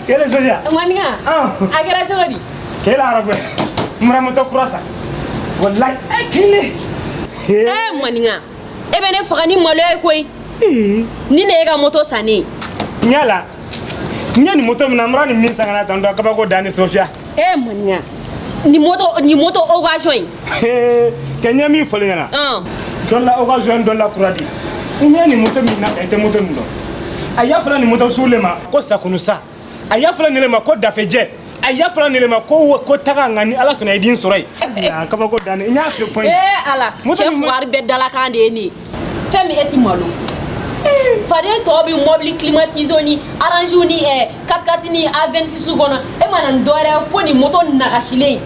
Kele Sofia. Maninga. Agera chori. Kele Arabwe. Muramoto kurasa. Wallahi kele. Maninga. Ebe ne fagani malo koi. Ni ne ga moto sani. Nyala. Nyani moto mnamra ni misa ngana tando akabako dani Sofia. Maninga. Ni moto occasion. Kenya mi fole yana. Dolla occasion dolla kuradi. Nyani moto mina ete moto ndo. Ayafra ni moto sulema ko sakunusa. Ayafra ni lema ko dafeje. Ayafra ni lema ko taga ngani ala sona idin sorai. Akabako dani nya afi point. Ala. Chef war be dala kande ni. Femi eti malo. Fadien to bi mobile climatisé ni arrangé ni 4x4 ni A26 secondes e manan dore foni moto nagashile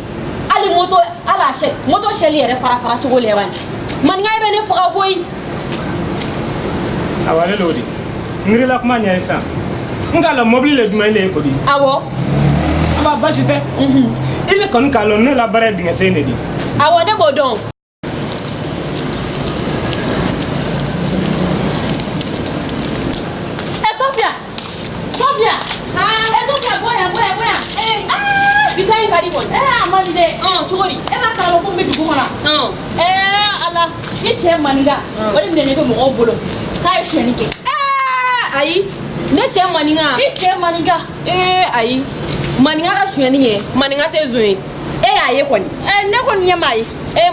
ali moto ala chek moto sheli re fara chogo lewan man ngay bene fara boy awale lodi ngiri la kuma nya isa ngala mobile le duma ile ko di awo aba bashite ile kon ka lo ne la bare dinga sene di awo de bodon Bitain karibon. Amani de. Chori. Ma kala ko medu ko na. Ala. Iche maniga. Odi ne ko mo bolo. Kai sheni ke. Ayi. Ne che maniga. Iche maniga. Ayi. Maniga ka sheni ye. Maniga te zoe. Aye kwani. Ne ko nyamai.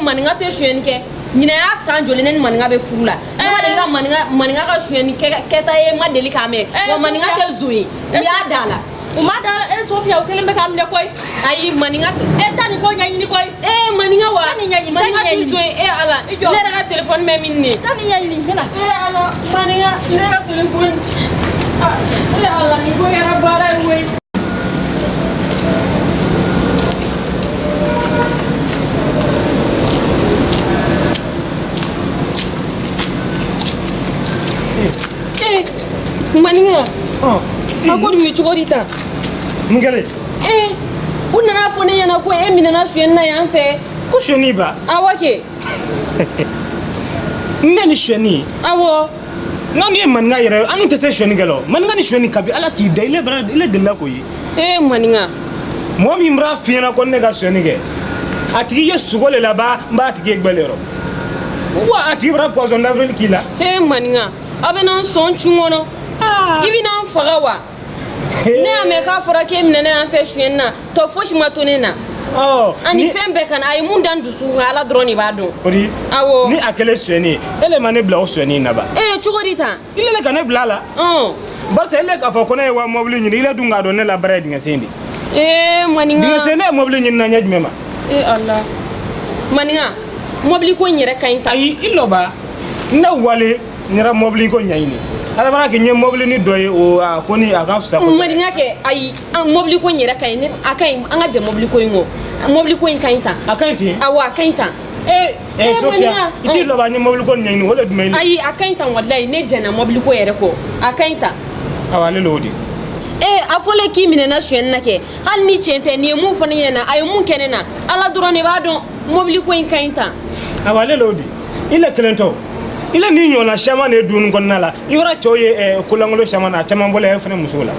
Maniga te sheni ke. Nyina ya sanjole ne maniga be furula. Ma de la maniga ka sheni ke keta ye ma deli kame. Wa maniga te zoe. Ya dala. Umada Sofia ukelembe kamne koy ayi maninga tani ko nyani koy maninga wa tani nyani maninga tizo ala ne daga telephone me minni tani nyani ngena ala maninga ne daga telephone ala ni ko yara bara we maninga akodi mi chogori ta ngale unana fone yana ko minana shuenna yanfe ko shoni ba awake ngani shoni awo ngani man nga yere anu te se shoni galo man ngani shoni kabi ala ki daile bra ile de la ko yi maninga mo mi mra fiena ko ne ga shoni ge atigi ye sugole la ba mba atigi gbelero wa atigi bra poison d'avril kila maninga abena son chungono ibina fagawa ne ame ka fara ke minene an fe shuenna to foshi matonena ani fembe kan ay mundan dusu ala droni ba don odi awo ni akele shueni ele mane bla o shueni na ba chugodi ta ile le kan bla la barsa ele ka fa ko na wa mobile ni ile dunga don ne la bare dinga sendi maninga dinga sene mobile ni na nyaj mema Allah maninga mobile ko nyere kainta ay illo ba na wale nyara mobile ko nyaini ala bara ke nyem mobile ni doye o akoni agafsa ko maninga ke ay mobile ko nyere kaini akai anga je mobile ko ngo mobile ko kainta akaiti awa kainta Sofia iti lo ba nyem mobile ko nyaini wala dumaili ay akainta wallahi ne jana mobile ko yere ko akainta awale lodi afole ki minena shuenna ke hal ni chente ni mu fani yana ay mun kenena ala drone ba don mobile ko kainta awale lodi ile kelento ile ni nyona shama ne dun gonnala iwara choye kulangolo shama na chama mbole ya fene musula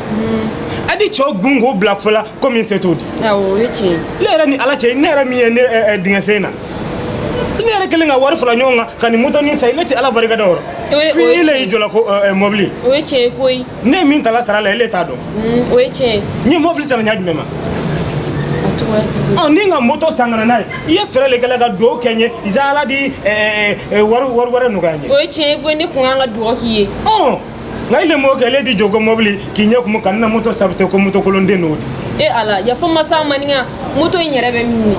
adi cho gungo black fola comme setodi awo yechi lera ni ala che nera mi ne dinga sena nera kelenga war fola nyonga kani muto ni saileti ala bariga dawro ile ijola ko mobli oyeche koi ne min tala sara la ile tado oyeche ni mobli sara nyaadi mema ninga moto sangana nay iye fere le gala ga do kenye izala di war no ganje oyeche koi ni kunga do kiye ngaile mo kele di jogo mobli kinye kuma kanna moto sabte ko moto kolonde no ala ya fama sa maninga moto nyere be minni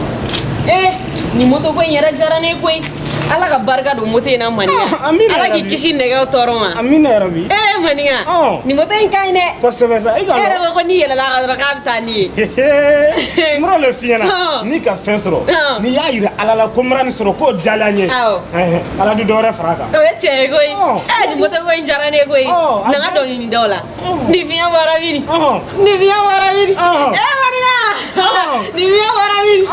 ni moto ko nyere jarane koi ala ka barka do moto ina maninga ala ki kishi nega toroma amina ya rabbi maninga ni moto in kaine ko sebesa igalo ko ni yela la ka ni mro le fiena ni ka fensoro ni ya ira ala la komran soro ko jalanye ala du dore fraga oyeche koi ni moto ko jarane koi nanga do ni dola ni via warabini ni via warabini maninga ni via warabini